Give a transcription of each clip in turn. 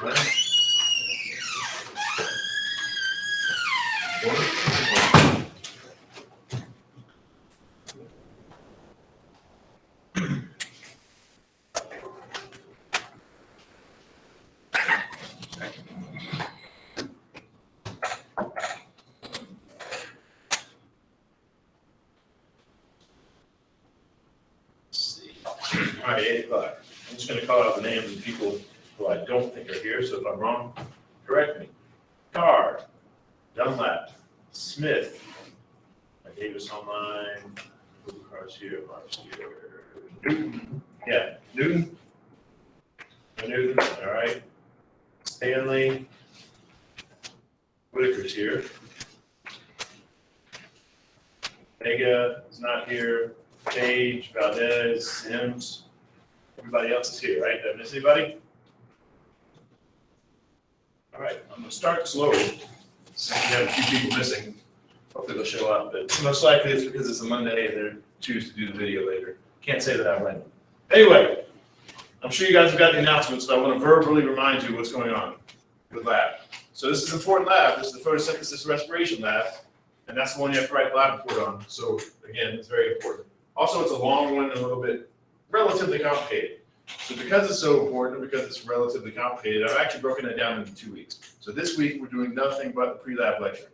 All right, 8 o'clock. I'm just going to call out the names of people who I don't think are here, so if I'm wrong, correct me. Carr, Dunlap, Smith, Davis online, Carr's here, Newton, yeah, Newton, all right. Stanley, Whitaker's here. Vega is not here. Page, Valdez, Sims, everybody else is here, right? Did I miss anybody? All right, I'm gonna start slow. Since we have a few people missing, hopefully they'll show up, but most likely it's because it's a Monday and they choose to do the video later. Can't say that outright. Anyway, I'm sure you guys have got the announcements, but I want to verbally remind you what's going on with lab. So this is an important lab. This is the photosynthesis respiration lab, and that's the one you have to write the lab report on. So again, it's very important. Also, it's a long one and a little bit relatively complicated. So because it's so important and because it's relatively complicated, I've actually broken it down into 2 weeks. So this week, we're doing nothing but the pre-lab lecture.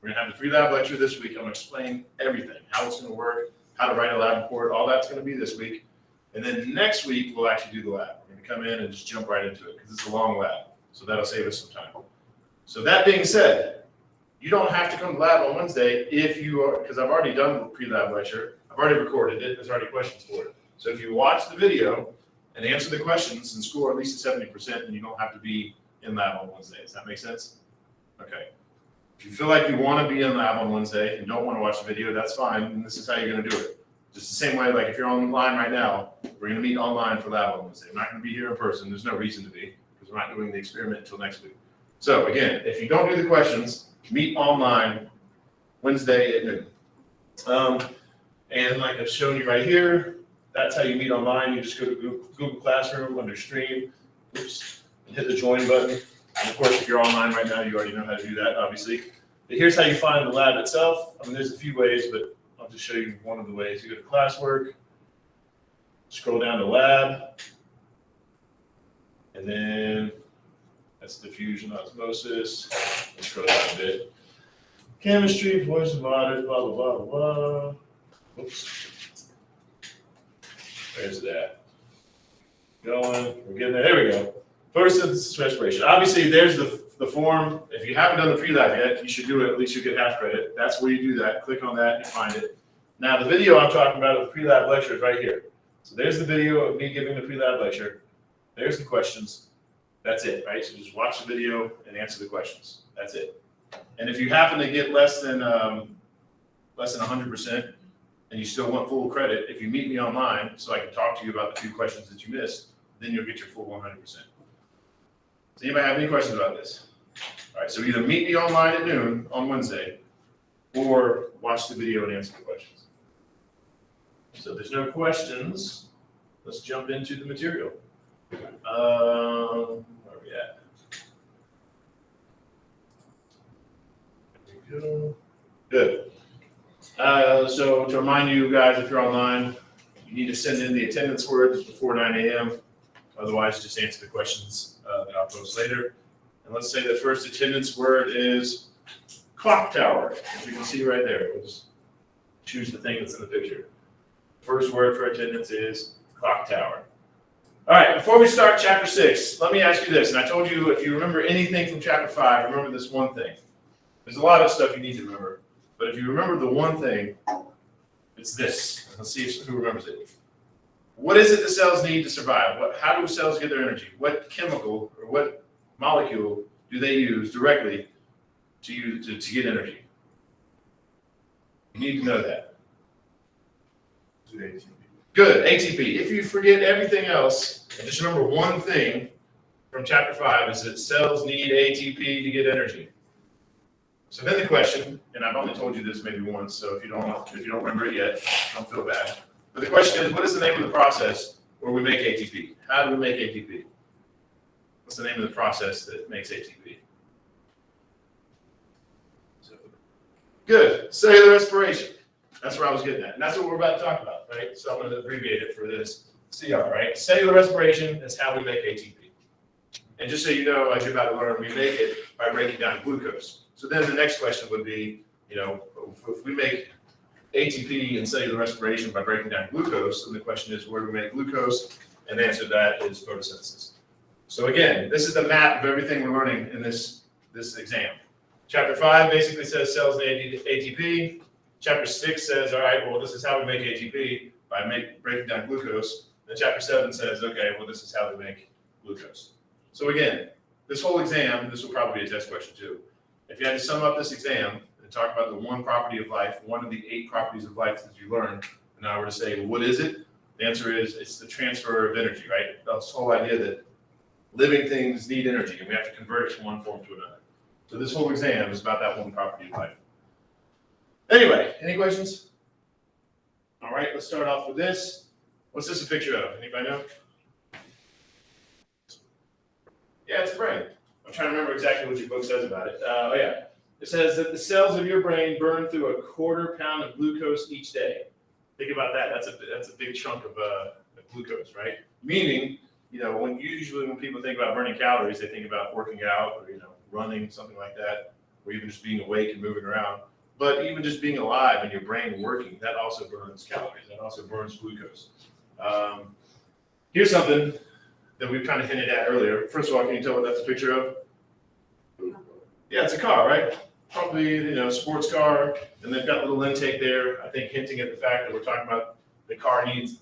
We're gonna have the pre-lab lecture this week. I'm gonna explain everything, how it's gonna work, how to write a lab report, all that's gonna be this week. And then next week, we'll actually do the lab. We're gonna come in and just jump right into it because it's a long lab. So that'll save us some time. So that being said, you don't have to come to lab on Wednesday if you are, because I've already done the pre-lab lecture. I've already recorded it. There's already questions for it. So if you watch the video and answer the questions and score at least a 70%, then you don't have to be in lab on Wednesday. Does that make sense? Okay. If you feel like you want to be in lab on Wednesday and don't want to watch the video, that's fine. And this is how you're going to do it. Just the same way, like if you're online right now, we're going to meet online for lab on Wednesday. I'm not going to be here in person. There's no reason to be because we're not doing the experiment until next week. So again, if you don't do the questions, meet online Wednesday at noon. And like I've shown you right here, that's how you meet online. You just go to Google Classroom under Stream, oops, and hit the join button. And of course, if you're online right now, you already know how to do that, obviously. But here's how you find the lab itself. I mean, there's a few ways, but I'll just show you one of the ways. You go to classwork, scroll down to lab, and then that's diffusion osmosis. Let's scroll down a bit. Chemistry, voice of waters, blah, blah, blah, blah. Oops. Where's that? Going, we're getting there. There we go. Photosynthesis respiration. Obviously, there's the form. If you haven't done the pre-lab yet, you should do it. At least you get half credit. That's where you do that. Click on that and you find it. Now, the video I'm talking about of the pre-lab lecture is right here. So there's the video of me giving the pre-lab lecture. There's the questions. That's it, right? So just watch the video and answer the questions. That's it. And if you happen to get less than 100%, and you still want full credit, if you meet me online so I can talk to you about the few questions that you missed, then you'll get your full 100%. Does anybody have any questions about this? All right, so either meet me online at noon on Wednesday or watch the video and answer the questions. So if there's no questions, let's jump into the material. Where are we at? There we go. Good. So to remind you guys, if you're online, you need to send in the attendance words before 9 a.m. Otherwise, just answer the questions that I'll post later. And let's say the first attendance word is clock tower. As you can see right there, we'll just choose the thing that's in the picture. First word for attendance is clock tower. All right, before we start chapter 6, let me ask you this. And I told you if you remember anything from chapter 5, remember this one thing. There's a lot of stuff you need to remember. But if you remember the one thing, it's this. Let's see who remembers it. What is it the cells need to survive? How do cells get their energy? What chemical or what molecule do they use directly to get energy? You need to know that. Good, ATP. If you forget everything else, and just remember one thing from chapter 5 is that cells need ATP to get energy. So then the question, and I've only told you this maybe once, so if you don't remember it yet, don't feel bad. But the question is, what is the name of the process where we make ATP? How do we make ATP? What's the name of the process that makes ATP? Good. Cellular respiration. That's where I was getting at. And that's what we're about to talk about, right? So I'm going to abbreviate it for this CR, right? Cellular respiration is how we make ATP. And just so you know, as you're about to learn, we make it by breaking down glucose. So then the next question would be, if we make ATP and cellular respiration by breaking down glucose, then the question is, where do we make glucose? And the answer to that is photosynthesis. So again, this is the map of everything we're learning in this exam. Chapter 5 basically says cells need ATP. Chapter 6 says, all right, well, this is how we make ATP by breaking down glucose. Then chapter 7 says, okay, well, this is how we make glucose. So again, this whole exam, this will probably be a test question too. If you had to sum up this exam and talk about the one property of life, one of the 8 properties of life that you learned, and I were to say, well, what is it? The answer is it's the transfer of energy, right? This whole idea that living things need energy and we have to convert it from one form to another. So this whole exam is about that one property of life. Anyway, any questions? All right, let's start off with this. What's this a picture of? Anybody know? Yeah, it's a brain. I'm trying to remember exactly what your book says about it. Oh yeah, it says that the cells of your brain burn through 1/4 pound of glucose each day. Think about that. That's a big chunk of glucose, right? Meaning, when people think about burning calories, they think about working out or running, something like that, or even just being awake and moving around. But even just being alive and your brain working, that also burns calories. That also burns glucose. Here's something that we've kind of hinted at earlier. First of all, can you tell what that's a picture of? Yeah, it's a car, right? Probably, sports car, and they've got a little intake there, I think hinting at the fact that we're talking about the car needs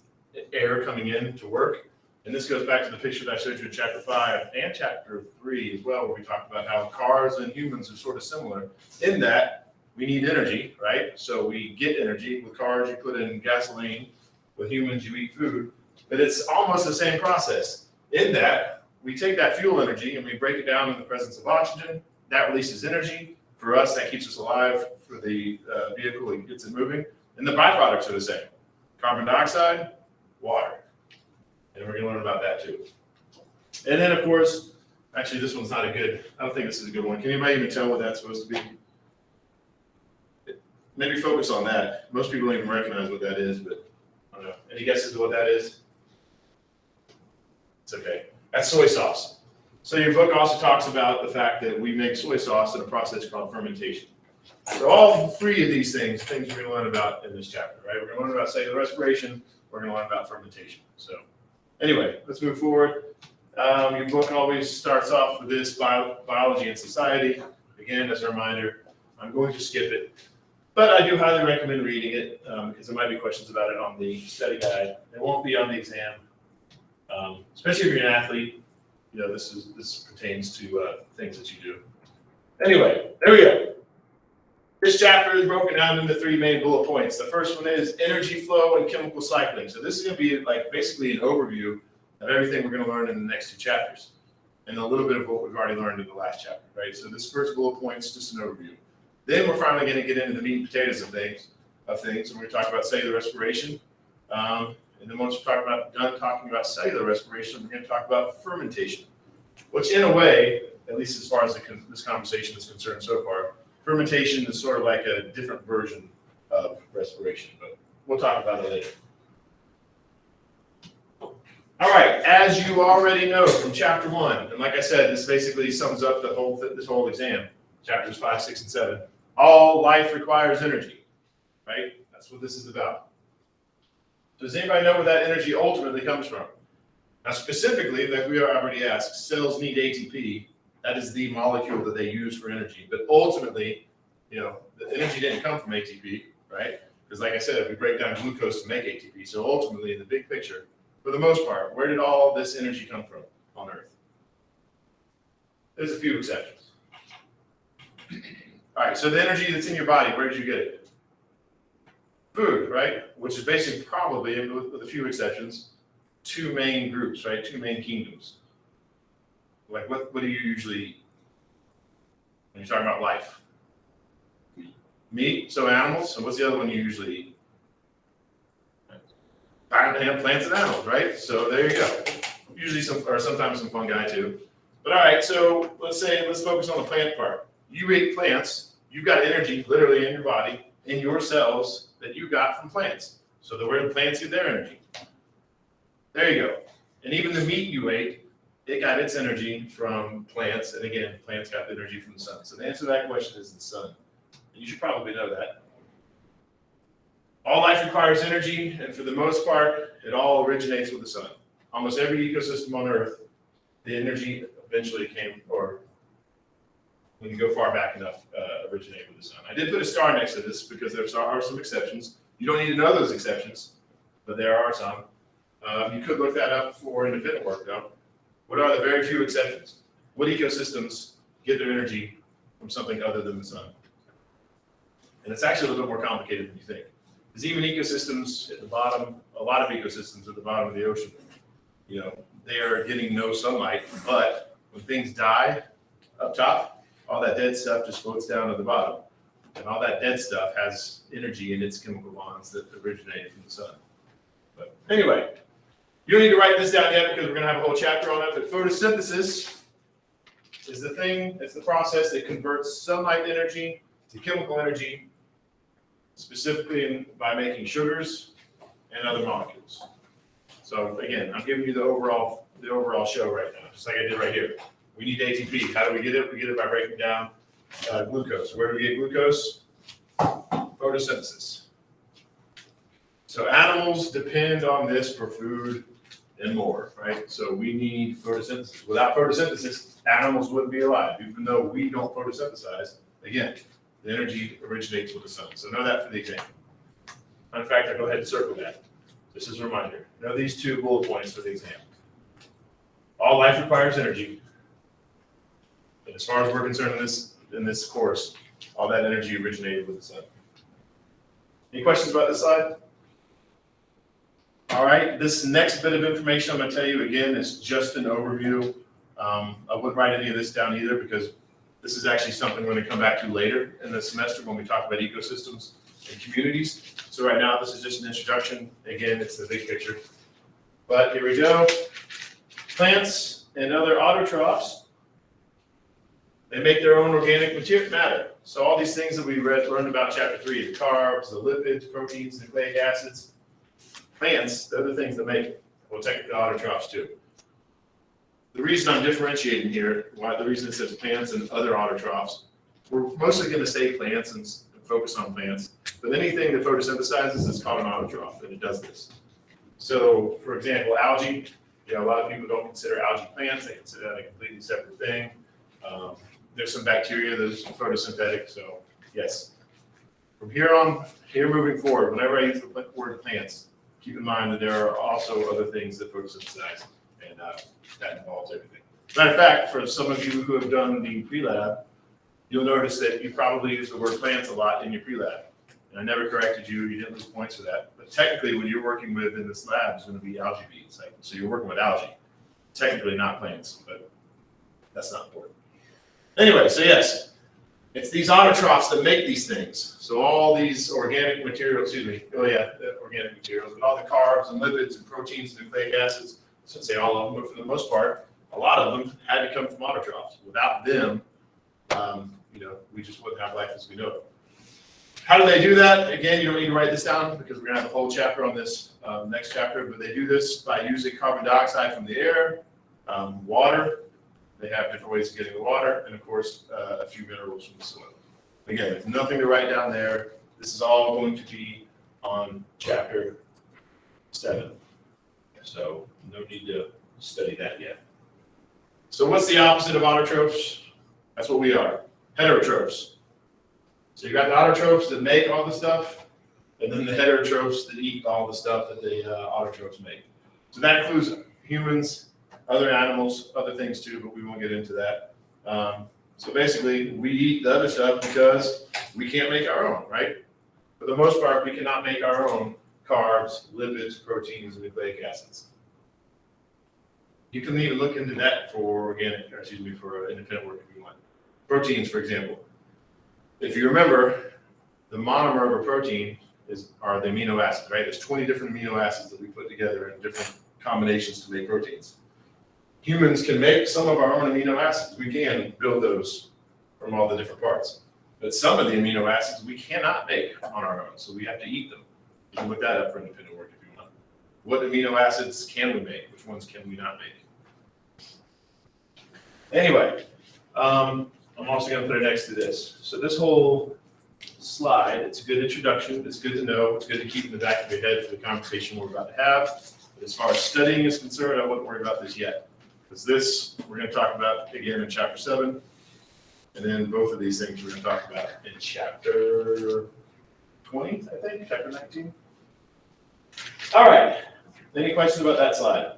air coming in to work. And this goes back to the picture that I showed you in chapter 5 and chapter 3 as well, where we talked about how cars and humans are sort of similar in that we need energy, right? So we get energy. With cars, you put in gasoline. With humans, you eat food. But it's almost the same process in that we take that fuel energy and we break it down in the presence of oxygen. That releases energy. For us, that keeps us alive. For the vehicle, it gets it moving. And the byproducts are the same. Carbon dioxide, water. And we're going to learn about that too. And then, of course, actually, this one's not I don't think this is a good one. Can anybody even tell what that's supposed to be? Maybe focus on that. Most people don't even recognize what that is, but I don't know. Any guesses what that is? It's okay. That's soy sauce. So your book also talks about the fact that we make soy sauce in a process called fermentation. So all 3 of these things we're going to learn about in this chapter, right? We're going to learn about cellular respiration. We're going to learn about fermentation. So anyway, let's move forward. Your book always starts off with this, biology and society. Again, as a reminder, I'm going to skip it. But I do highly recommend reading it because there might be questions about it on the study guide. It won't be on the exam, especially if you're an athlete. This pertains to things that you do. Anyway, there we go. This chapter is broken down into 3 main bullet points. The first one is energy flow and chemical cycling. So this is going to be basically an overview of everything we're going to learn in the next 2 chapters, and a little bit of what we've already learned in the last chapter, right? So this first bullet point is just an overview. Then we're finally going to get into the meat and potatoes of things, and we're going to talk about cellular respiration. And then once we're done talking about cellular respiration, we're going to talk about fermentation, which in a way, at least as far as this conversation is concerned so far, fermentation is sort of like a different version of respiration, but we'll talk about it later. All right, as you already know from chapter 1, and like I said, this basically sums up this whole exam, chapters 5, 6, and 7. All life requires energy, right? That's what this is about. Does anybody know where that energy ultimately comes from? Now, specifically, like we already asked, cells need ATP. That is the molecule that they use for energy. But ultimately, the energy didn't come from ATP, right? Because like I said, we break down glucose to make ATP. So ultimately, in the big picture, for the most part, where did all this energy come from on Earth? There's a few exceptions. All right, so the energy that's in your body, where did you get it? Food, right? Which is basically probably, with a few exceptions, 2 main groups, right? 2 main kingdoms. Like what do you usually eat when you're talking about life? Meat, so animals. So what's the other one you usually eat? Plants and animals, right? So there you go. Usually sometimes some fungi too. But all right, so let's focus on the plant part. You ate plants, you've got energy literally in your body, in your cells that you got from plants. So the word plants get their energy. There you go. And even the meat you ate, it got its energy from plants. And again, plants got the energy from the sun. So the answer to that question is the sun. You should probably know that. All life requires energy, and for the most part, it all originates with the sun. Almost every ecosystem on Earth, the energy eventually came, or when you go far back enough, originate with the sun. I did put a star next to this because there are some exceptions. You don't need to know those exceptions, but there are some. You could look that up for independent work, though. What are the very few exceptions? What ecosystems get their energy from something other than the sun? And it's actually a little bit more complicated than you think. There's even ecosystems at the bottom, a lot of ecosystems at the bottom of the ocean. They are getting no sunlight, but when things die up top, all that dead stuff just floats down to the bottom. And all that dead stuff has energy in its chemical bonds that originated from the sun. But anyway, you don't need to write this down yet because we're going to have a whole chapter on it, but photosynthesis is the thing, it's the process that converts sunlight energy to chemical energy, specifically by making sugars and other molecules. So again, I'm giving you the overall show right now, just like I did right here. We need ATP. How do we get it? We get it by breaking down glucose. Where do we get glucose? Photosynthesis. So animals depend on this for food and more, right? So we need photosynthesis. Without photosynthesis, animals wouldn't be alive, even though we don't photosynthesize. Again, the energy originates with the sun. So know that for the exam. In fact, I'll go ahead and circle that. This is a reminder. Know these two bullet points for the exam. All life requires energy. And as far as we're concerned in this course, all that energy originated with the sun. Any questions about this slide? All right, this next bit of information I'm going to tell you again is just an overview. I wouldn't write any of this down either because this is actually something we're going to come back to later in the semester when we talk about ecosystems and communities. So right now, this is just an introduction. Again, it's the big picture. But here we go. Plants and other autotrophs, they make their own organic matter. So all these things that we learned about chapter 3, the carbs, the lipids, proteins, nucleic acids, plants, they're the things that make it. Well, technically autotrophs too. The reason I'm differentiating here, the reason it says plants and other autotrophs, we're mostly going to say plants and focus on plants, but anything that photosynthesizes is called an autotroph, and it does this. So, for example, algae, a lot of people don't consider algae plants, they consider that a completely separate thing. There's some bacteria that is photosynthetic, so yes. From here moving forward, whenever I use the word plants, keep in mind that there are also other things that photosynthesize, and that involves everything. Matter of fact, for some of you who have done the pre-lab, you'll notice that you probably use the word plants a lot in your pre-lab. And I never corrected you, you didn't lose points for that. But technically, what you're working with in this lab is going to be algae beads. So you're working with algae. Technically not plants, but that's not important. Anyway, so yes, it's these autotrophs that make these things. So all these organic materials, organic materials, but all the carbs and lipids and proteins and nucleic acids, I shouldn't say all of them, but for the most part, a lot of them had to come from autotrophs. Without them, we just wouldn't have life as we know it. How do they do that? Again, you don't need to write this down because we're going to have a whole chapter on this next chapter, but they do this by using carbon dioxide from the air, water. They have different ways of getting the water, and of course, a few minerals from the soil. Again, there's nothing to write down there. This is all going to be on chapter 7. So no need to study that yet. So what's the opposite of autotrophs? That's what we are, heterotrophs. So you got the autotrophs that make all the stuff, and then the heterotrophs that eat all the stuff that the autotrophs make. So that includes humans, other animals, other things too, but we won't get into that. So basically, we eat the other stuff because we can't make our own, right? For the most part, we cannot make our own carbs, lipids, proteins, and nucleic acids. You can even look into that for for independent work if you want. Proteins, for example. If you remember, the monomer of a protein are the amino acids, right? There's 20 different amino acids that we put together in different combinations to make proteins. Humans can make some of our own amino acids. We can build those from all the different parts. But some of the amino acids we cannot make on our own, so we have to eat them. You can look that up for independent work if you want. What amino acids can we make? Which ones can we not make? Anyway, I'm also going to put it next to this. So this whole slide, it's a good introduction. It's good to know. It's good to keep in the back of your head for the conversation we're about to have. But as far as studying is concerned, I wouldn't worry about this yet. Because this, we're going to talk about again in chapter 7. And then both of these things we're going to talk about in chapter 20, I think, chapter 19. All right. Any questions about that slide?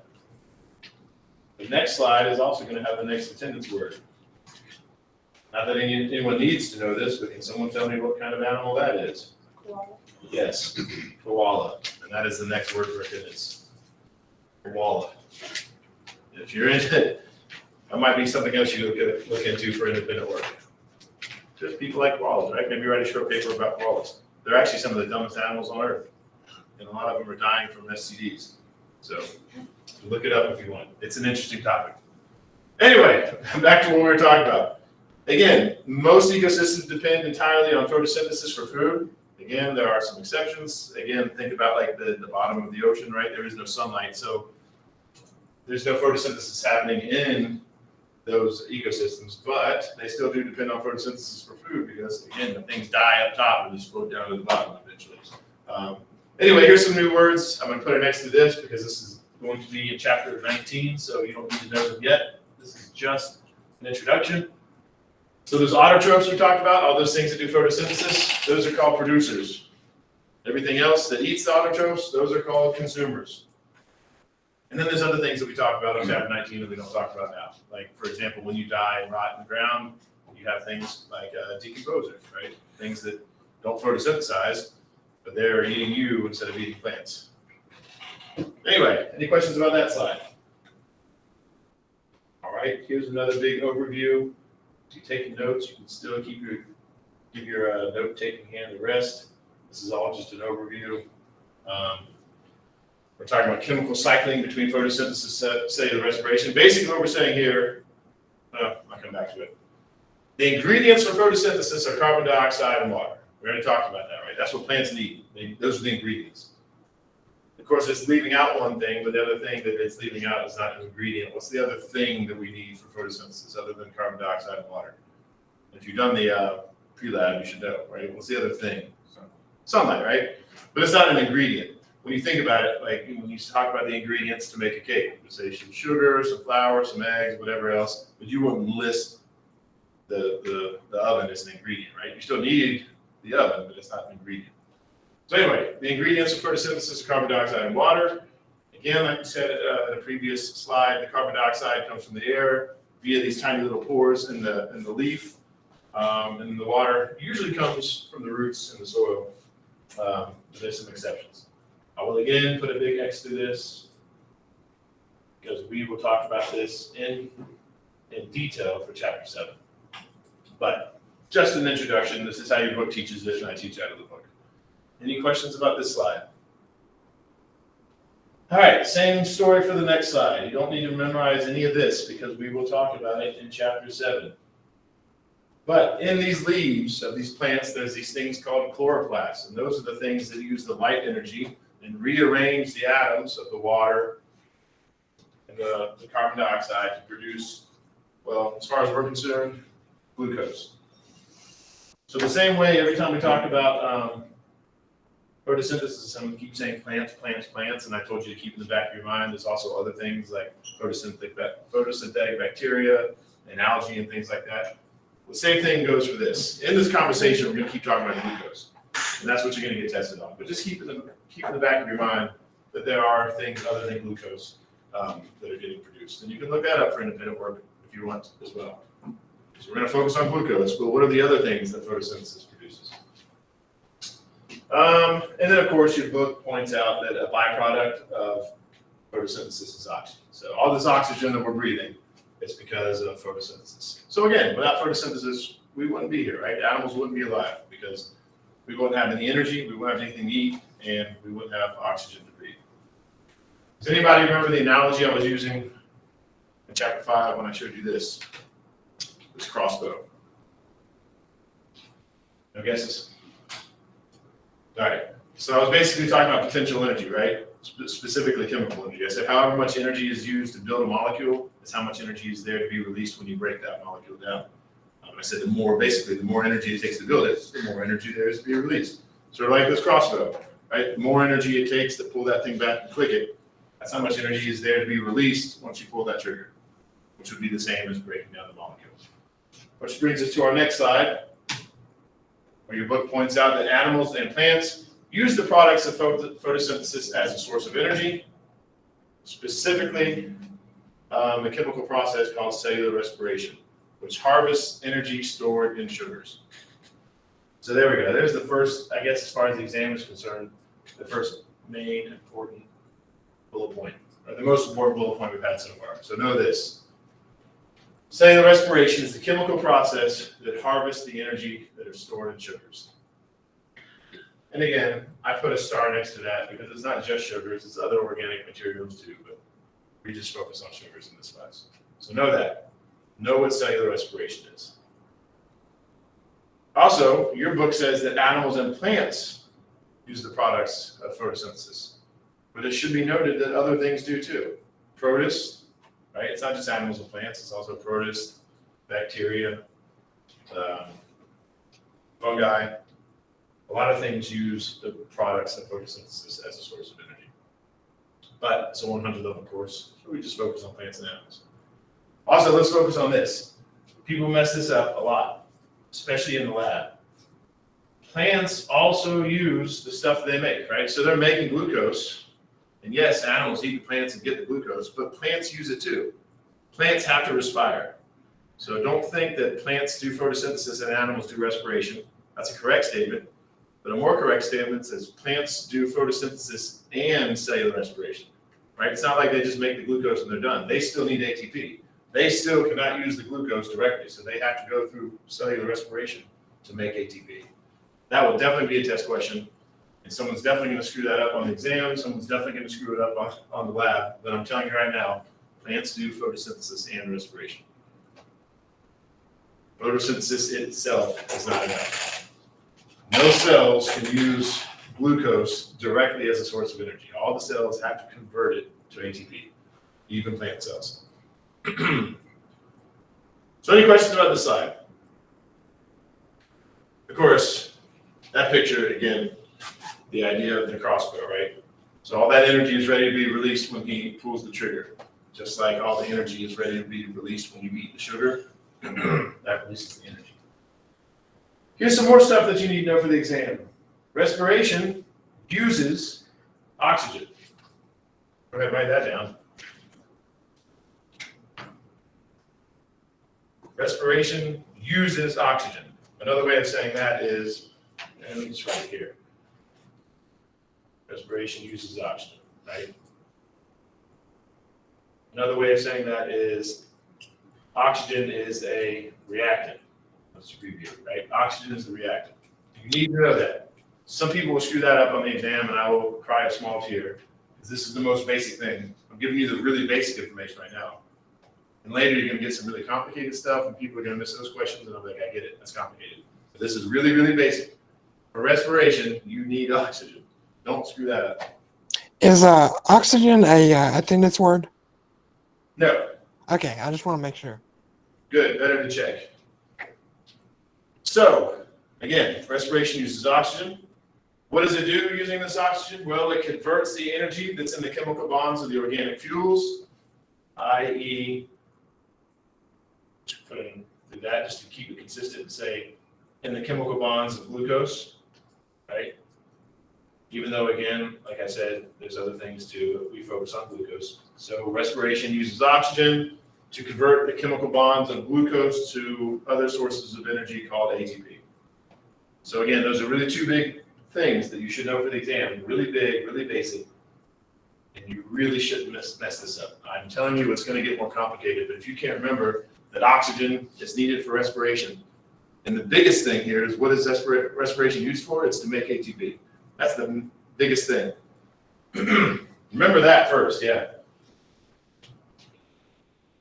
The next slide is also going to have the next attendance word. Not that anyone needs to know this, but can someone tell me what kind of animal that is? Koala. Yes, koala. And that is the next word for attendance. Koala. If you're into that might be something else you look into for independent work. Just people like koalas, right? Maybe write a short paper about koalas. They're actually some of the dumbest animals on earth. And a lot of them are dying from STDs. So look it up if you want. It's an interesting topic. Anyway, back to what we were talking about. Again, most ecosystems depend entirely on photosynthesis for food. Again, there are some exceptions. Again, think about like the bottom of the ocean, right? There is no sunlight, so there's no photosynthesis happening in those ecosystems, but they still do depend on photosynthesis for food because, again, the things die up top and just float down to the bottom eventually. Anyway, here's some new words. I'm going to put it next to this because this is going to be in chapter 19, so you don't need to know them yet. This is just an introduction. So those autotrophs we talked about, all those things that do photosynthesis, those are called producers. Everything else that eats the autotrophs, those are called consumers. And then there's other things that we talk about in chapter 19 that we don't talk about now. Like, for example, when you die and rot in the ground, you have things like decomposers, right? Things that don't photosynthesize, but they're eating you instead of eating plants. Anyway, any questions about that slide? All right, here's another big overview. If you're taking notes, you can still give your note-taking hand a rest. This is all just an overview. We're talking about chemical cycling between photosynthesis, cellular respiration. Basically, what we're saying here, I'll come back to it. The ingredients for photosynthesis are carbon dioxide and water. We already talked about that, right? That's what plants need. Those are the ingredients. Of course, it's leaving out one thing, but the other thing that it's leaving out is not an ingredient. What's the other thing that we need for photosynthesis other than carbon dioxide and water? If you've done the pre-lab, you should know, right? What's the other thing? Sunlight, right? But it's not an ingredient. When you think about it, like when you talk about the ingredients to make a cake, you say some sugar, some flour, some eggs, whatever else, but you wouldn't list the oven as an ingredient, right? You still need the oven, but it's not an ingredient. So anyway, the ingredients for photosynthesis are carbon dioxide and water. Again, like we said in a previous slide, the carbon dioxide comes from the air via these tiny little pores in the leaf, and the water usually comes from the roots in the soil. But there's some exceptions. I will again put a big X through this because we will talk about this in detail for chapter 7. But just an introduction. This is how your book teaches it, and I teach out of the book. Any questions about this slide? All right, same story for the next slide. You don't need to memorize any of this because we will talk about it in chapter 7. But in these leaves of these plants, there's these things called chloroplasts, and those are the things that use the light energy and rearrange the atoms of the water and the carbon dioxide to produce, well, as far as we're concerned, glucose. So the same way, every time we talk about photosynthesis, I'm going to keep saying plants, plants, plants, and I told you to keep in the back of your mind, there's also other things like photosynthetic bacteria and algae and things like that. The same thing goes for this. In this conversation, we're going to keep talking about glucose, and that's what you're going to get tested on. But just keep in the back of your mind that there are things other than glucose that are getting produced. And you can look that up for independent work if you want as well. So we're going to focus on glucose, but what are the other things that photosynthesis produces? And then, of course, your book points out that a byproduct of photosynthesis is oxygen. So all this oxygen that we're breathing is because of photosynthesis. So again, without photosynthesis, we wouldn't be here, right? Animals wouldn't be alive because we wouldn't have any energy, we wouldn't have anything to eat, and we wouldn't have oxygen to breathe. Does anybody remember the analogy I was using in in chapter 5 when I showed you this crossbow. No guesses? All right. So I was basically talking about potential energy, right? Specifically chemical energy. I said however much energy is used to build a molecule is how much energy is there to be released when you break that molecule down. I said the more energy it takes to build it, the more energy there is to be released. Sort of like this crossbow, right? The more energy it takes to pull that thing back and click it, that's how much energy is there to be released once you pull that trigger, which would be the same as breaking down the molecule. Which brings us to our next slide, where your book points out that animals and plants use the products of photosynthesis as a source of energy, specifically a chemical process called cellular respiration, which harvests energy stored in sugars. So there we go. There's the first, I guess, as far as the exam is concerned, the first main important bullet point, or the most important bullet point we've had so far. So know this. Cellular respiration is the chemical process that harvests the energy that is stored in sugars. And again, I put a star next to that because it's not just sugars, it's other organic materials too, but we just focus on sugars in this class. So know that. Know what cellular respiration is. Also, your book says that animals and plants use the products of photosynthesis. But it should be noted that other things do too. Protists, right? It's not just animals and plants, it's also protists, bacteria, fungi. A lot of things use the products of photosynthesis as a source of energy. But it's a 100 level course, so we just focus on plants and animals. Also, let's focus on this. People mess this up a lot, especially in the lab. Plants also use the stuff they make, right? So they're making glucose. And yes, animals eat the plants and get the glucose, but plants use it too. Plants have to respire. So don't think that plants do photosynthesis and animals do respiration. That's a correct statement. But a more correct statement says plants do photosynthesis and cellular respiration, right? It's not like they just make the glucose and they're done. They still need ATP. They still cannot use the glucose directly, so they have to go through cellular respiration to make ATP. That will definitely be a test question, and someone's definitely going to screw that up on the exam. Someone's definitely going to screw it up on the lab, but I'm telling you right now, plants do photosynthesis and respiration. Photosynthesis itself is not enough. No cells can use glucose directly as a source of energy. All the cells have to convert it to ATP, even plant cells. So any questions about this slide? Of course, that picture, again, the idea of the crossbow, right? So all that energy is ready to be released when he pulls the trigger. Just like all the energy is ready to be released when you eat the sugar, that releases the energy. Here's some more stuff that you need to know for the exam. Respiration uses oxygen. Go ahead and write that down. Respiration uses oxygen. Another way of saying that is, and let me just write it here. Respiration uses oxygen, right? Another way of saying that is oxygen is a reactant. Let's review, right? Oxygen is the reactant. You need to know that. Some people will screw that up on the exam, and I will cry a small tear, because this is the most basic thing. I'm giving you the really basic information right now. And later you're going to get some really complicated stuff, and people are going to miss those questions, and I'm like, I get it, that's complicated. But this is really, really basic. For respiration, you need oxygen. Don't screw that up. Is oxygen a attendance word? No. Okay, I just want to make sure. Good, better to check. So, again, respiration uses oxygen. What does it do using this oxygen? Well, it converts the energy that's in the chemical bonds of the organic fuels, i.e., put in through that just to keep it consistent and say in the chemical bonds of glucose, right? Even though, again, like I said, there's other things too, but we focus on glucose. So respiration uses oxygen to convert the chemical bonds of glucose to other sources of energy called ATP. So again, those are really two big things that you should know for the exam. Really big, really basic, and you really shouldn't mess this up. I'm telling you it's going to get more complicated, but if you can't remember that oxygen is needed for respiration, and the biggest thing here is what is respiration used for? It's to make ATP. That's the biggest thing. Remember that first, yeah.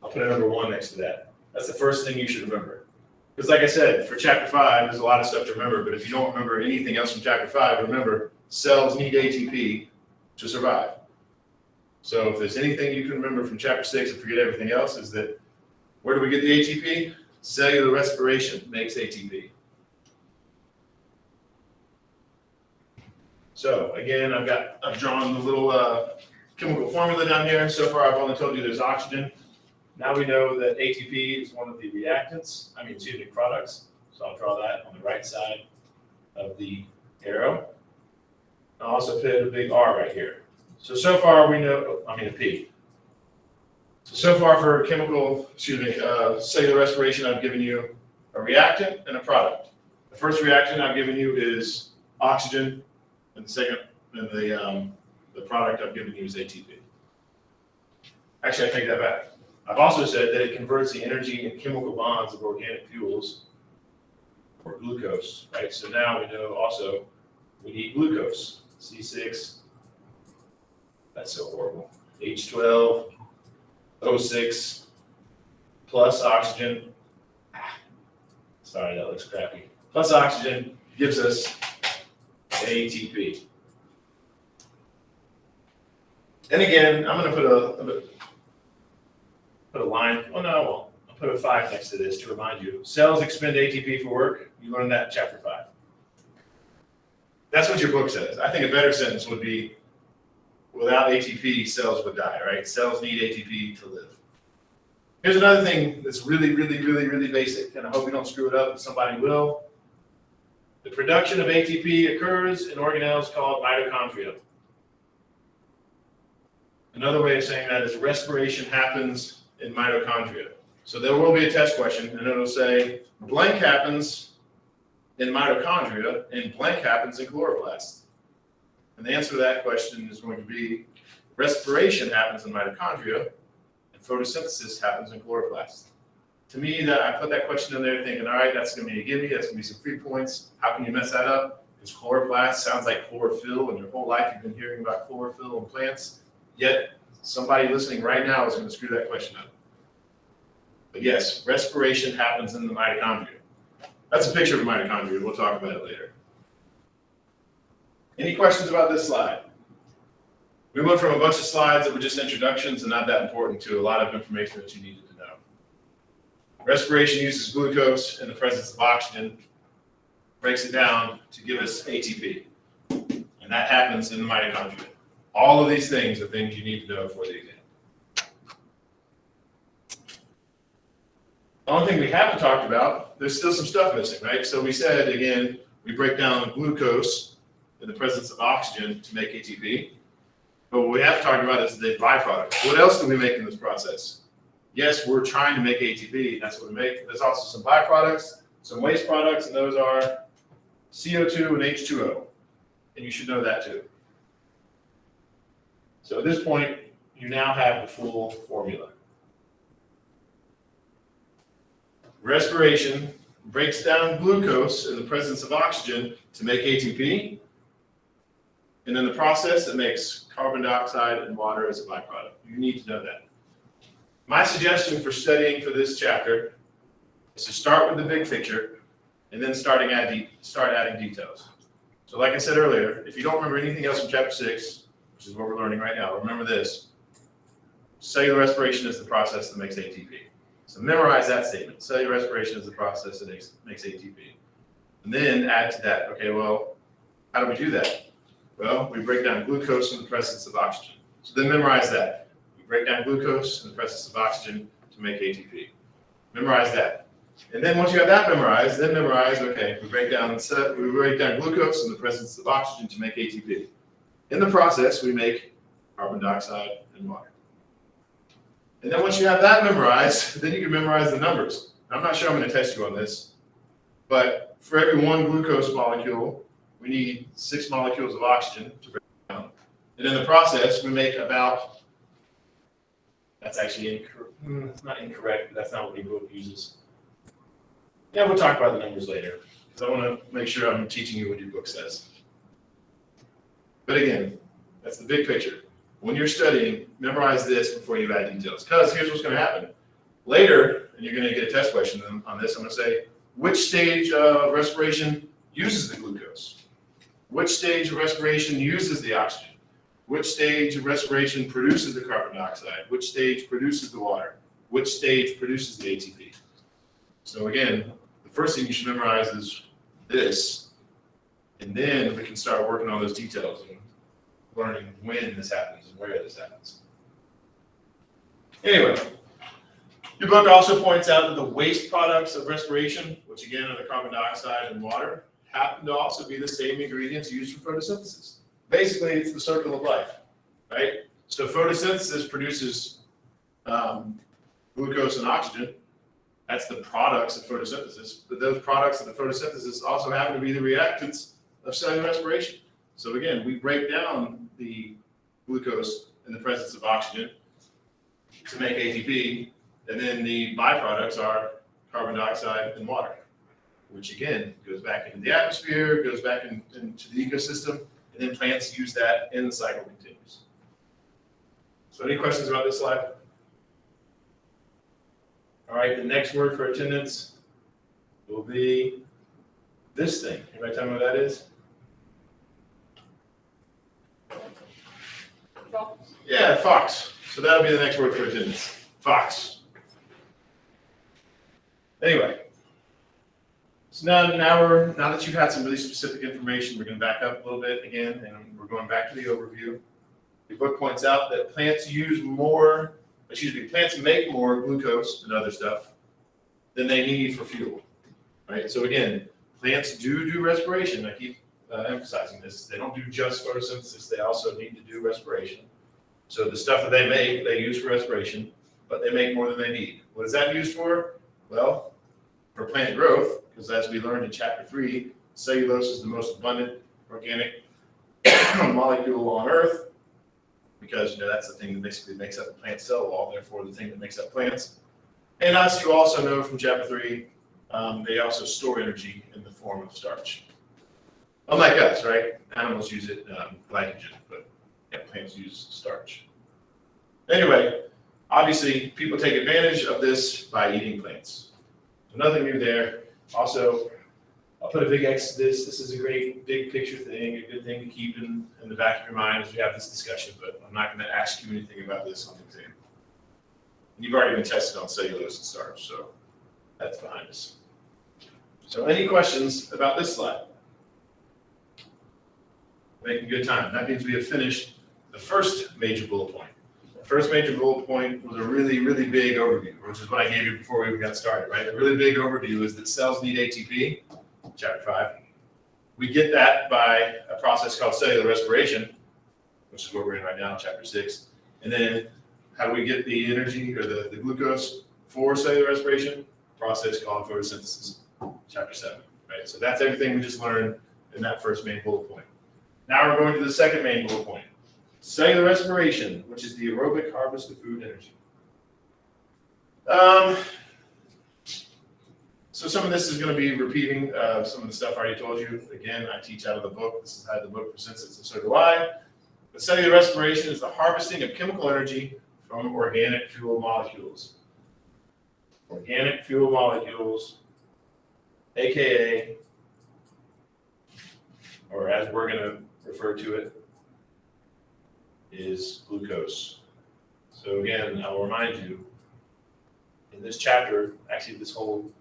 I'll put a number 1 next to that. That's the first thing you should remember. Because like I said, for chapter 5, there's a lot of stuff to remember, but if you don't remember anything else from chapter 5, remember, cells need ATP to survive. So if there's anything you can remember from chapter 6 and forget everything else, is that where do we get the ATP? Cellular respiration makes ATP. So again, I've drawn the little chemical formula down here. So far, I've only told you there's oxygen. Now we know that ATP is one of the products. So I'll draw that on the right side of the arrow. I'll also put a big R right here. So far we know, a P. So far for cellular respiration, I've given you a reactant and a product. The first reactant I've given you is oxygen, and the product I've given you is ATP. Actually, I take that back. I've also said that it converts the energy and chemical bonds of organic fuels or glucose, right? So now we know also we need glucose, C6, that's so horrible, H12, O6, plus oxygen, sorry, that looks crappy, plus oxygen gives us ATP. And again, I'm going to put a line, oh no, I won't. I'll put a 5 next to this to remind you. Cells expend ATP for work. You learned that in chapter 5. That's what your book says. I think a better sentence would be, without ATP, cells would die, right? Cells need ATP to live. Here's another thing that's really, really, really, really basic, and I hope we don't screw it up, but somebody will. The production of ATP occurs in organelles called mitochondria. Another way of saying that is respiration happens in mitochondria. So there will be a test question, and it'll say blank happens in mitochondria and blank happens in chloroplasts. And the answer to that question is going to be respiration happens in mitochondria and photosynthesis happens in chloroplasts. To me, that I put that question in there thinking, all right, that's going to be a gimme, that's going to be some free points. How can you mess that up? Because chloroplast sounds like chlorophyll, and your whole life you've been hearing about chlorophyll in plants. Yet, somebody listening right now is going to screw that question up. But yes, respiration happens in the mitochondria. That's a picture of a mitochondria. We'll talk about it later. Any questions about this slide? We went from a bunch of slides that were just introductions and not that important to a lot of information that you needed to know. Respiration uses glucose in the presence of oxygen, breaks it down to give us ATP. And that happens in the mitochondria. All of these things are things you need to know for the exam. The only thing we haven't talked about, there's still some stuff missing, right? So we said, again, we break down glucose in the presence of oxygen to make ATP. But what we have to talk about is the byproduct. What else do we make in this process? Yes, we're trying to make ATP, that's what we make. There's also some byproducts, some waste products, and those are CO2 and H2O. And you should know that too. So at this point, you now have the full formula. Respiration breaks down glucose in the presence of oxygen to make ATP. And in the process, it makes carbon dioxide and water as a byproduct. You need to know that. My suggestion for studying for this chapter is to start with the big picture and then start adding details. So like I said earlier, if you don't remember anything else from chapter 6, which is what we're learning right now, remember this. Cellular respiration is the process that makes ATP. So memorize that statement. Cellular respiration is the process that makes ATP. And then add to that, okay, well, how do we do that? Well, we break down glucose in the presence of oxygen. So then memorize that. We break down glucose in the presence of oxygen to make ATP. Memorize that. And then once you have that memorized, then memorize, okay, we break down glucose in the presence of oxygen to make ATP. In the process, we make carbon dioxide and water. And then once you have that memorized, then you can memorize the numbers. I'm not sure I'm going to test you on this, but for every one glucose molecule, we need 6 molecules of oxygen to break it down. And in the process, we make about, that's actually it's not incorrect, but that's not what the book uses. Yeah, we'll talk about the numbers later, because I want to make sure I'm teaching you what your book says. But again, that's the big picture. When you're studying, memorize this before you add details. Because here's what's going to happen. Later, and you're gonna get a test question on this, I'm gonna say, which stage of respiration uses the glucose? Which stage of respiration uses the oxygen? Which stage of respiration produces the carbon dioxide? Which stage produces the water? Which stage produces the ATP? So again, the first thing you should memorize is this, and then we can start working on those details and learning when this happens and where this happens. Anyway, your book also points out that the waste products of respiration, which again are the carbon dioxide and water, happen to also be the same ingredients used for photosynthesis. Basically, it's the circle of life, right? So photosynthesis produces glucose and oxygen. That's the products of photosynthesis. But those products of the photosynthesis also happen to be the reactants of cellular respiration. So again, we break down the glucose in the presence of oxygen to make ATP, and then the byproducts are carbon dioxide and water, which again goes back into the atmosphere, goes back into the ecosystem, and then plants use that and the cycle continues. So any questions about this slide? All right, the next word for attendance will be this thing. Anybody tell me what that is? Fox. Yeah, fox. So that'll be the next word for attendance. Fox. Anyway, so now that you've had some really specific information, we're going to back up a little bit again, and we're going back to the overview. The book points out that plants make more glucose and other stuff than they need for fuel, right? So again, plants do respiration. I keep emphasizing this. They don't do just photosynthesis. They also need to do respiration. So the stuff that they make, they use for respiration, but they make more than they need. What is that used for? Well, for plant growth, because as we learned in chapter 3, cellulose is the most abundant organic molecule on Earth, because that's the thing that basically makes up the plant cell wall, therefore the thing that makes up plants. And as you also know from chapter 3, they also store energy in the form of starch. Unlike us, right? Animals use it, glycogen, but yeah, plants use starch. Anyway, obviously people take advantage of this by eating plants. So nothing new there. Also, I'll put a big X to this. This is a great big picture thing, a good thing to keep in the back of your mind as we have this discussion, but I'm not going to ask you anything about this on the exam. You've already been tested on cellulose and starch, so that's behind us. So any questions about this slide? Making good time. That means we have finished the first major bullet point. The first major bullet point was a really, really big overview, which is what I gave you before we even got started, right? A really big overview is that cells need ATP, chapter 5. We get that by a process called cellular respiration, which is what we're in right now, chapter 6. And then how do we get the energy or the glucose for cellular respiration? A process called photosynthesis, chapter 7, right? So that's everything we just learned in that first main bullet point. Now we're going to the second main bullet point. Cellular respiration, which is the aerobic harvest of food energy. So some of this is going to be repeating some of the stuff I already told you. Again, I teach out of the book. This is how the book presents it, so do I. But cellular respiration is the harvesting of chemical energy from organic fuel molecules. Organic fuel molecules, AKA, or as we're going to refer to it, is glucose. So again, I'll remind you, in this chapter, actually this whole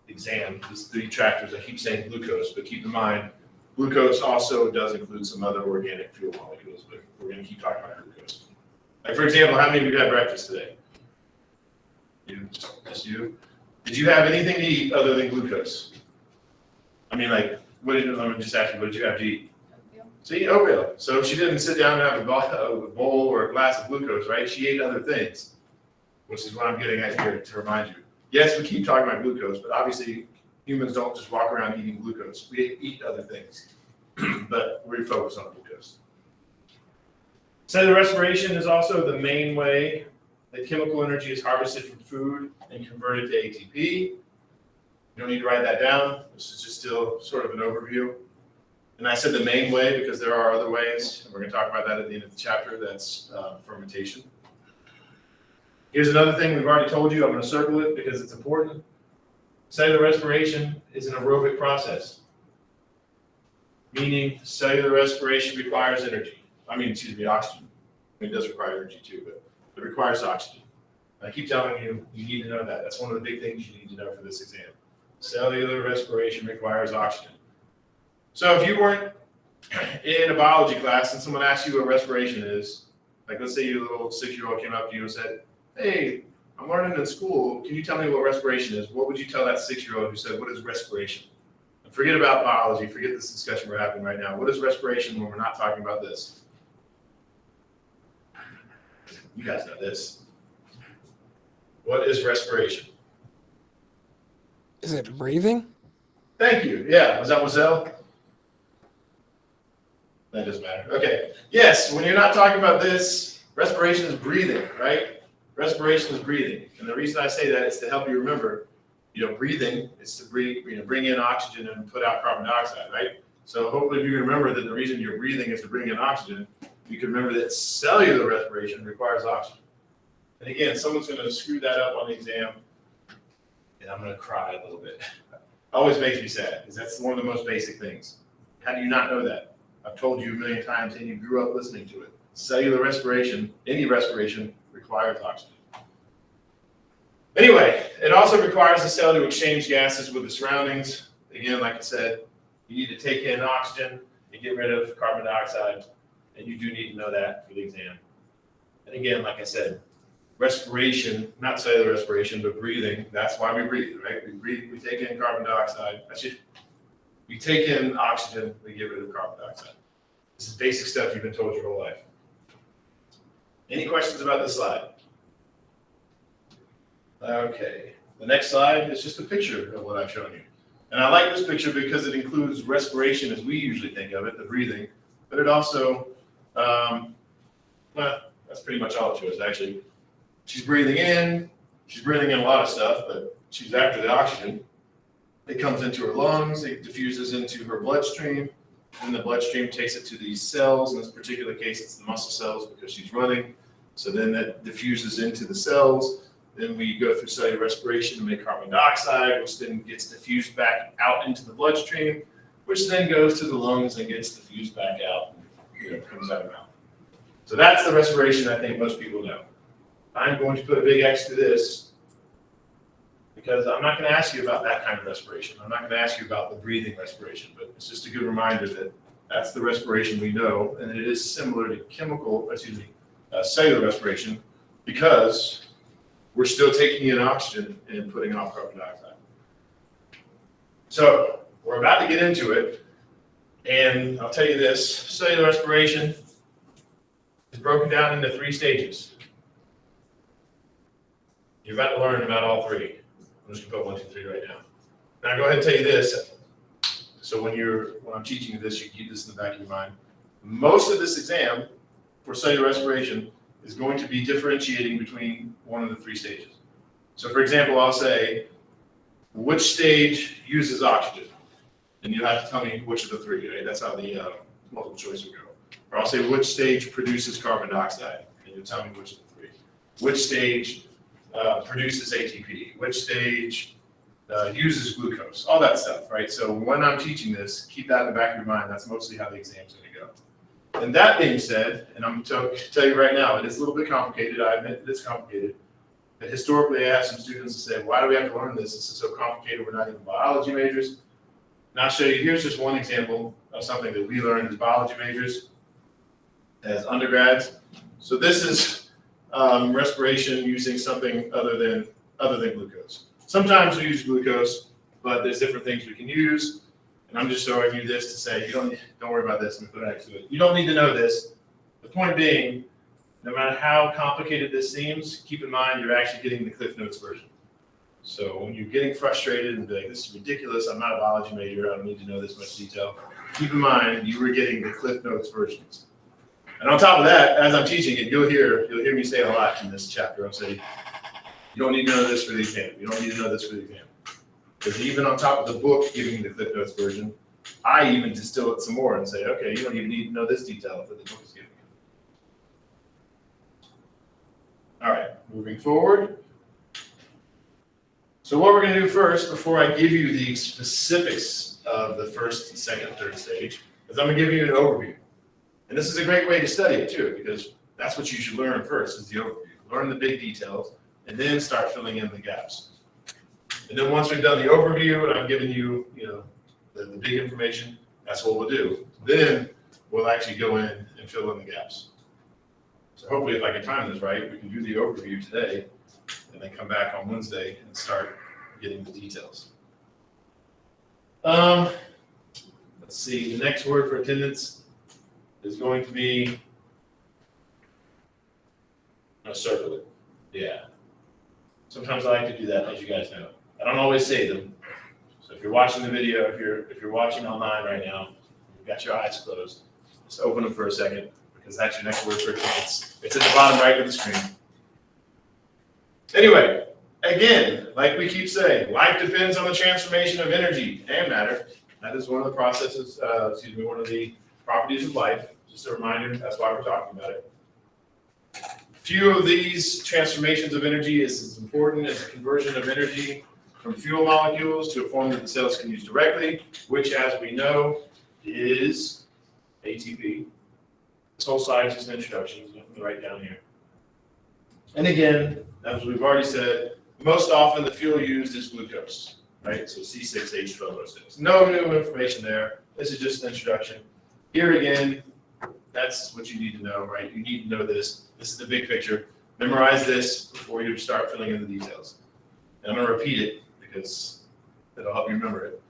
exam, these 3 chapters, I keep saying glucose, but keep in mind, glucose also does include some other organic fuel molecules, but we're going to keep talking about glucose. Like for example, how many of you had breakfast today? You, just you. Did you have anything to eat other than glucose? I mean, like, let me just ask you, what did you have to eat? See, oatmeal. So she didn't sit down and have a bowl or a glass of glucose, right? She ate other things, which is what I'm getting at here to remind you. Yes, we keep talking about glucose, but obviously humans don't just walk around eating glucose. We eat other things, but we focus on glucose. Cellular respiration is also the main way that chemical energy is harvested from food and converted to ATP. You don't need to write that down. This is just still sort of an overview. And I said the main way because there are other ways, and we're going to talk about that at the end of the chapter. That's fermentation. Here's another thing we've already told you. I'm going to circle it because it's important. Cellular respiration is an aerobic process, meaning cellular respiration requires energy. Oxygen. It does require energy too, but it requires oxygen. I keep telling you, you need to know that. That's one of the big things you need to know for this exam. Cellular respiration requires oxygen. So if you weren't in a biology class and someone asked you what respiration is, like let's say your little 6-year-old came up to you and said, hey, I'm learning in school, can you tell me what respiration is? What would you tell that 6-year-old who said, what is respiration? And forget about biology, forget this discussion we're having right now. What is respiration when we're not talking about this? You guys know this. What is respiration? Is it breathing? Thank you. Yeah, was that Wazelle? That doesn't matter. Okay. Yes, when you're not talking about this, respiration is breathing, right? Respiration is breathing. And the reason I say that is to help you remember, breathing is to breathe, bring in oxygen and put out carbon dioxide, right? So hopefully if you can remember that the reason you're breathing is to bring in oxygen, you can remember that cellular respiration requires oxygen. And again, someone's going to screw that up on the exam, and I'm going to cry a little bit. Always makes me sad, because that's one of the most basic things. How do you not know that? I've told you a million times, and you grew up listening to it. Cellular respiration, any respiration, requires oxygen. Anyway, it also requires the cell to exchange gases with the surroundings. Again, like I said, you need to take in oxygen and get rid of carbon dioxide, and you do need to know that for the exam. And again, like I said, respiration, not cellular respiration, but breathing, that's why we breathe, right? We breathe, we take in carbon dioxide. We take in oxygen, we get rid of carbon dioxide. This is basic stuff you've been told your whole life. Any questions about this slide? Okay, the next slide is just a picture of what I've shown you. And I like this picture because it includes respiration as we usually think of it, the breathing, but it also, that's pretty much all it shows actually. She's breathing in a lot of stuff, but she's after the oxygen. It comes into her lungs, it diffuses into her bloodstream, and the bloodstream takes it to these cells. In this particular case, it's the muscle cells because she's running. So then that diffuses into the cells. Then we go through cellular respiration to make carbon dioxide, which then gets diffused back out into the bloodstream, which then goes to the lungs and gets diffused back out, comes out of the mouth. So that's the respiration I think most people know. I'm going to put a big X to this because I'm not going to ask you about that kind of respiration. I'm not going to ask you about the breathing respiration, but it's just a good reminder that that's the respiration we know, and it is similar to cellular respiration because we're still taking in oxygen and putting off carbon dioxide. So we're about to get into it, and I'll tell you this, cellular respiration is broken down into 3 stages. You're about to learn about all 3. I'm just gonna put 1, 2, 3 right now. Now go ahead and tell you this. So when I'm teaching you this, you keep this in the back of your mind. Most of this exam for cellular respiration is going to be differentiating between one of the 3 stages. So for example, I'll say, which stage uses oxygen? And you'll have to tell me which of the 3, right? That's how the multiple choice will go. Or I'll say, which stage produces carbon dioxide? And you'll tell me which of the 3. Which stage produces ATP, which stage uses glucose, all that stuff, right? So when I'm teaching this, keep that in the back of your mind. That's mostly how the exam's going to go. And that being said, and I'm going to tell you right now, it is a little bit complicated. I admit that it's complicated. But historically, I have some students that say, why do we have to learn this? This is so complicated. We're not even biology majors. And I'll show you, here's just one example of something that we learned as biology majors, as undergrads. So this is respiration using something other than glucose. Sometimes we use glucose, but there's different things we can use. And I'm just showing you this to say, don't worry about this and put it next to it. You don't need to know this. The point being, no matter how complicated this seems, keep in mind you're actually getting the Cliff Notes version. So when you're getting frustrated and be like, this is ridiculous, I'm not a biology major, I don't need to know this much detail, keep in mind you were getting the Cliff Notes versions. And on top of that, as I'm teaching it, you'll hear me say a lot in this chapter. I'll say, you don't need to know this for the exam. You don't need to know this for the exam. Because even on top of the book giving you the Cliff Notes version, I even distill it some more and say, okay, you don't even need to know this detail that the book is giving you. All right, moving forward. So what we're going to do first, before I give you the specifics of the first, second, and third stage, is I'm going to give you an overview. And this is a great way to study it too, because that's what you should learn first, is the overview. Learn the big details, and then start filling in the gaps. And then once we've done the overview, and I've given you, the big information, that's what we'll do. Then we'll actually go in and fill in the gaps. So hopefully, if I can time this right, we can do the overview today, and then come back on Wednesday and start getting the details. Let's see, the next word for attendance is going to be, I'm gonna circle it. Yeah. Sometimes I like to do that, as you guys know. I don't always say them. So if you're watching the video, if you're watching online right now, you've got your eyes closed, just open them for a second, because that's your next word for attendance. It's at the bottom right of the screen. Anyway, again, like we keep saying, life depends on the transformation of energy and matter. That is one of the processes, one of the properties of life. Just a reminder, that's why we're talking about it. Few of these transformations of energy is as important as the conversion of energy from fuel molecules to a form that the cells can use directly, which, as we know, is ATP. This whole slide is just an introduction, right down here. And again, as we've already said, most often the fuel used is glucose, right? So C6H12O6. No new information there. This is just an introduction. Here again, that's what you need to know, right? You need to know this. This is the big picture. Memorize this before you start filling in the details. And I'm going to repeat it because that'll help you remember it.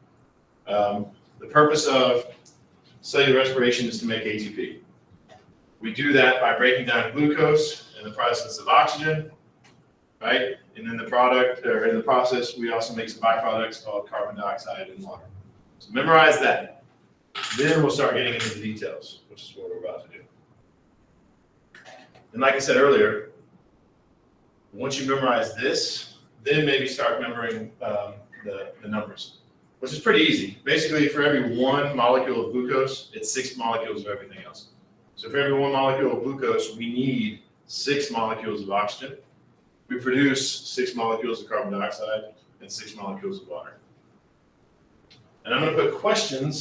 The purpose of cellular respiration is to make ATP. We do that by breaking down glucose in the presence of oxygen, right? And in the process, we also make some byproducts called carbon dioxide and water. So memorize that. Then we'll start getting into the details, which is what we're about to do. And like I said earlier, once you memorize this, then maybe start remembering the numbers, which is pretty easy. Basically, for every one molecule of glucose, it's 6 molecules of everything else. So for every 1 molecule of glucose, we need 6 molecules of oxygen. We produce 6 molecules of carbon dioxide and 6 molecules of water. And I'm going to put question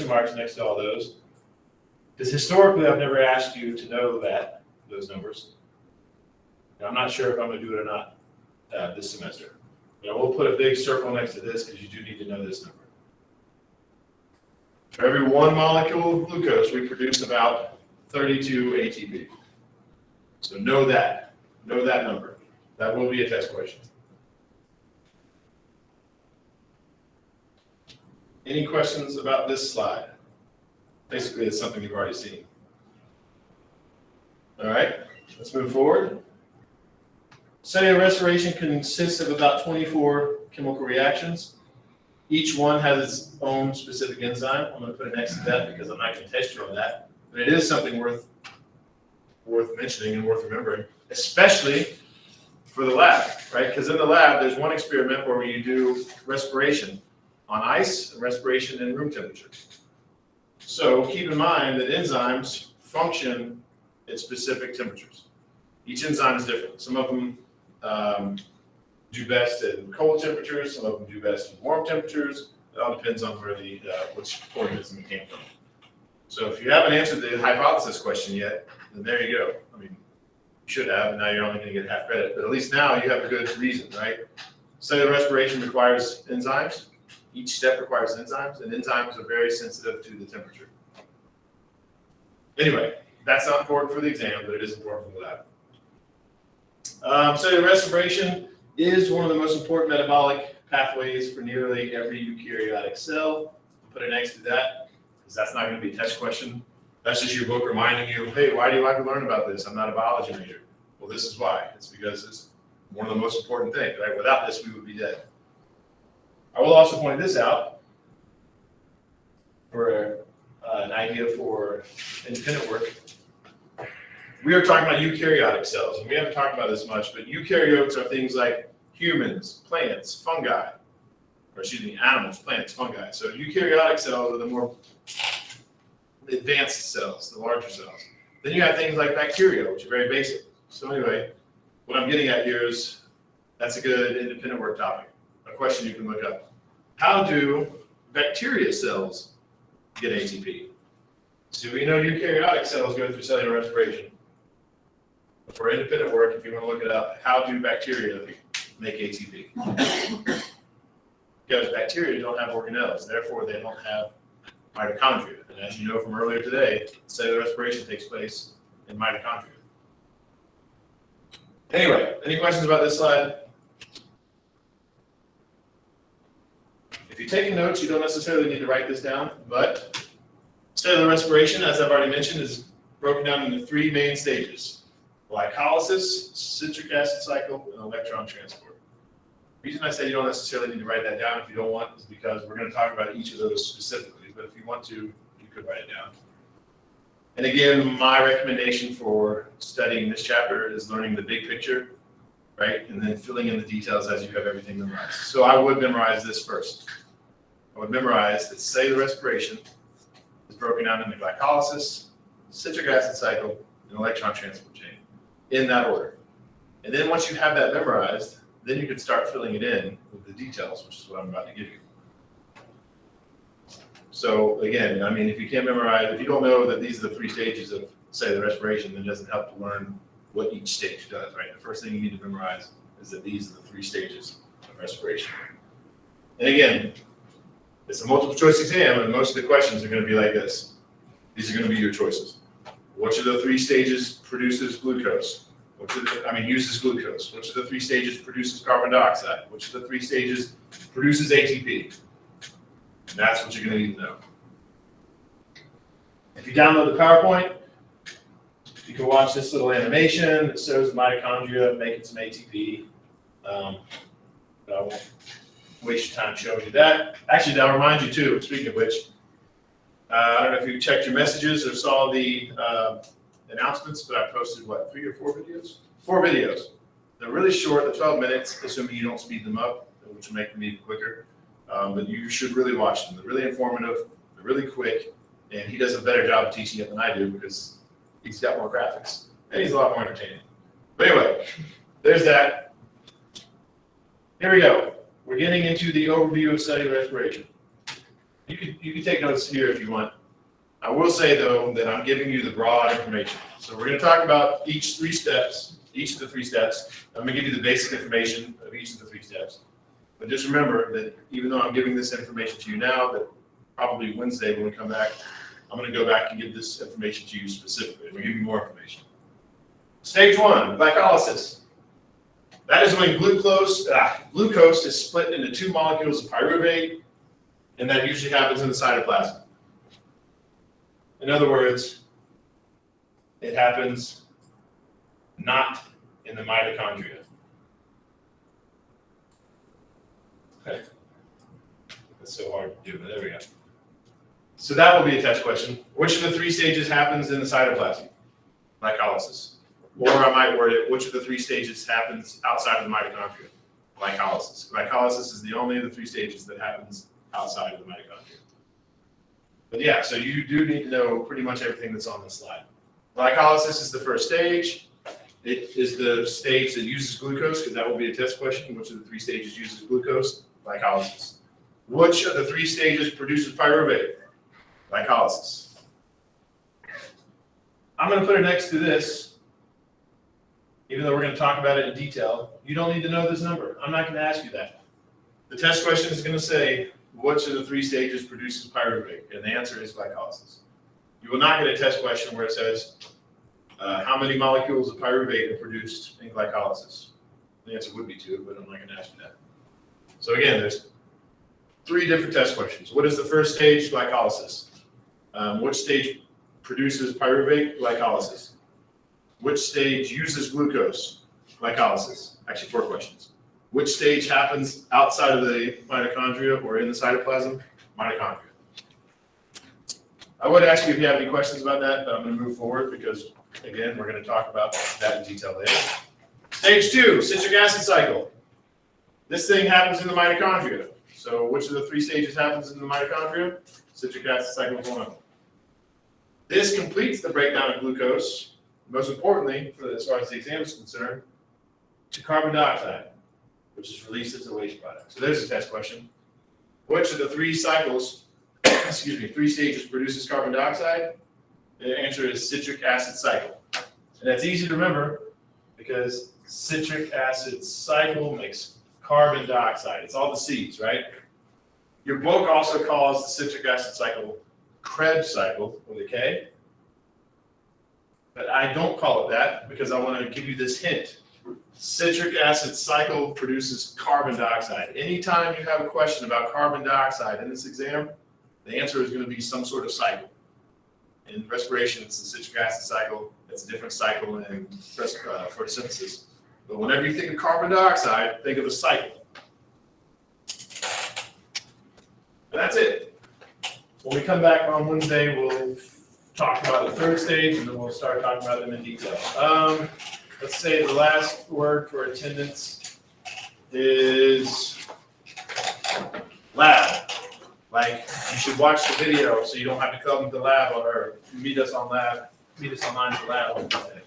marks next to all those, because historically I've never asked you to know those numbers. And I'm not sure if I'm going to do it or not this semester. We'll put a big circle next to this because you do need to know this number. For every 1 molecule of glucose, we produce about 32 ATP. So know that number. That will be a test question. Any questions about this slide? Basically, it's something you've already seen. All right, let's move forward. Cellular respiration consists of about 24 chemical reactions. Each one has its own specific enzyme. I'm going to put an X to that because I'm not going to test you on that. But it is something worth mentioning and worth remembering, especially for the lab, right? Because in the lab, there's one experiment where you do respiration on ice and respiration in room temperature. So keep in mind that enzymes function at specific temperatures. Each enzyme is different. Some of them do best in cold temperatures. Some of them do best in warm temperatures. It all depends on where which organism it came from. So if you haven't answered the hypothesis question yet, then there you go. I mean, you should have, and now you're only going to get half credit. But at least now you have a good reason, right? Cellular respiration requires enzymes. Each step requires enzymes, and enzymes are very sensitive to the temperature. Anyway, that's not important for the exam, but it is important for the lab. Cellular respiration is one of the most important metabolic pathways for nearly every eukaryotic cell. I'll put an X to that, because that's not going to be a test question. That's just your book reminding you, hey, why do you like to learn about this? I'm not a biology major. Well, this is why. It's because it's one of the most important things, right? Without this, we would be dead. I will also point this out for an idea for independent work. We are talking about eukaryotic cells, and we haven't talked about this much, but eukaryotes are things like humans, plants, fungi, or excuse me, animals, plants, fungi. So eukaryotic cells are the more advanced cells, the larger cells. Then you have things like bacteria, which are very basic. So anyway, what I'm getting at here is, that's a good independent work topic, a question you can look up. How do bacteria cells get ATP? So we know eukaryotic cells go through cellular respiration. But for independent work, if you want to look it up, how do bacteria make ATP? Because bacteria don't have organelles, therefore they don't have mitochondria. And as you know from earlier today, cellular respiration takes place in mitochondria. Anyway, any questions about this slide? If you're taking notes, you don't necessarily need to write this down, but cellular respiration, as I've already mentioned, is broken down into 3 main stages: glycolysis, citric acid cycle, and electron transport. The reason I say you don't necessarily need to write that down if you don't want is because we're going to talk about each of those specifically, but if you want to, you could write it down. And again, my recommendation for studying this chapter is learning the big picture, right? And then filling in the details as you have everything memorized. So I would memorize this first. I would memorize that cellular respiration is broken down into glycolysis, citric acid cycle, and electron transport chain, in that order. And then once you have that memorized, then you can start filling it in with the details, which is what I'm about to give you. So again, I mean, if you can't memorize, if you don't know that these are the 3 stages of cellular respiration, then it doesn't help to learn what each stage does, right? The first thing you need to memorize is that these are the 3 stages of respiration. And again, it's a multiple choice exam, and most of the questions are going to be like this. These are going to be your choices. Which of the 3 stages produces glucose? Uses glucose? Which of the 3 stages produces carbon dioxide? Which of the 3 stages produces ATP? And that's what you're going to need to know. If you download the PowerPoint, you can watch this little animation that shows mitochondria making some ATP. But I won't waste your time showing you that. Actually, I'll remind you too, speaking of which, I don't know if you checked your messages or saw the announcements, but I posted, 3 or 4 videos? 4 videos. They're really short, they're 12 minutes, assuming you don't speed them up, which will make them even quicker. But you should really watch them. They're really informative, they're really quick, and he does a better job of teaching it than I do because he's got more graphics, and he's a lot more entertaining. But anyway, there's that. Here we go. We're getting into the overview of cellular respiration. You can take notes here if you want. I will say, though, that I'm giving you the broad information. So we're going to talk about each of the 3 steps. I'm going to give you the basic information of each of the 3 steps. But just remember that even though I'm giving this information to you now, that probably Wednesday when we come back, I'm going to go back and give this information to you specifically. We'll give you more information. Stage 1, glycolysis. That is when glucose is split into 2 molecules of pyruvate, and that usually happens in the cytoplasm. In other words, it happens not in the mitochondria. Okay. That's so hard to do, but there we go. So that will be a test question. Which of the 3 stages happens in the cytoplasm? Glycolysis. Or I might word it, which of the 3 stages happens outside of the mitochondria? Glycolysis. Glycolysis is the only of the 3 stages that happens outside of the mitochondria. But yeah, so you do need to know pretty much everything that's on this slide. Glycolysis is the first stage. It is the stage that uses glucose, because that will be a test question. Which of the 3 stages uses glucose? Glycolysis. Which of the 3 stages produces pyruvate? Glycolysis. I'm going to put it next to this, even though we're going to talk about it in detail. You don't need to know this number. I'm not going to ask you that. The test question is going to say, which of the 3 stages produces pyruvate? And the answer is glycolysis. You will not get a test question where it says, how many molecules of pyruvate are produced in glycolysis? The answer would be 2, but I'm not going to ask you that. So again, there's 3 different test questions. What is the first stage? Glycolysis. Which stage produces pyruvate? Glycolysis. Which stage uses glucose? Glycolysis. Actually, 4 questions. Which stage happens outside of the mitochondria or in the cytoplasm? Mitochondria. I would ask you if you have any questions about that, but I'm going to move forward because, again, we're going to talk about that in detail later. Stage 2, citric acid cycle. This thing happens in the mitochondria. So which of the 3 stages happens in the mitochondria? Citric acid cycle is one of them. This completes the breakdown of glucose. Most importantly, as far as the exam is concerned, to carbon dioxide, which is released as a waste product. So there's a test question. Which of the three cycles, excuse me, 3 stages produces carbon dioxide? The answer is citric acid cycle. And that's easy to remember because citric acid cycle makes carbon dioxide. It's all the C's, right? Your book also calls the citric acid cycle Krebs cycle with a K. But I don't call it that because I want to give you this hint. Citric acid cycle produces carbon dioxide. Anytime you have a question about carbon dioxide in this exam, the answer is going to be some sort of cycle. In respiration, it's the citric acid cycle. It's a different cycle in photosynthesis. But whenever you think of carbon dioxide, think of a cycle. And that's it. When we come back on Wednesday, we'll talk about the third stage, and then we'll start talking about them in detail. Let's say the last word for attendance is lab. Like, you should watch the video so you don't have to come to the lab or meet us online at the lab on Wednesday.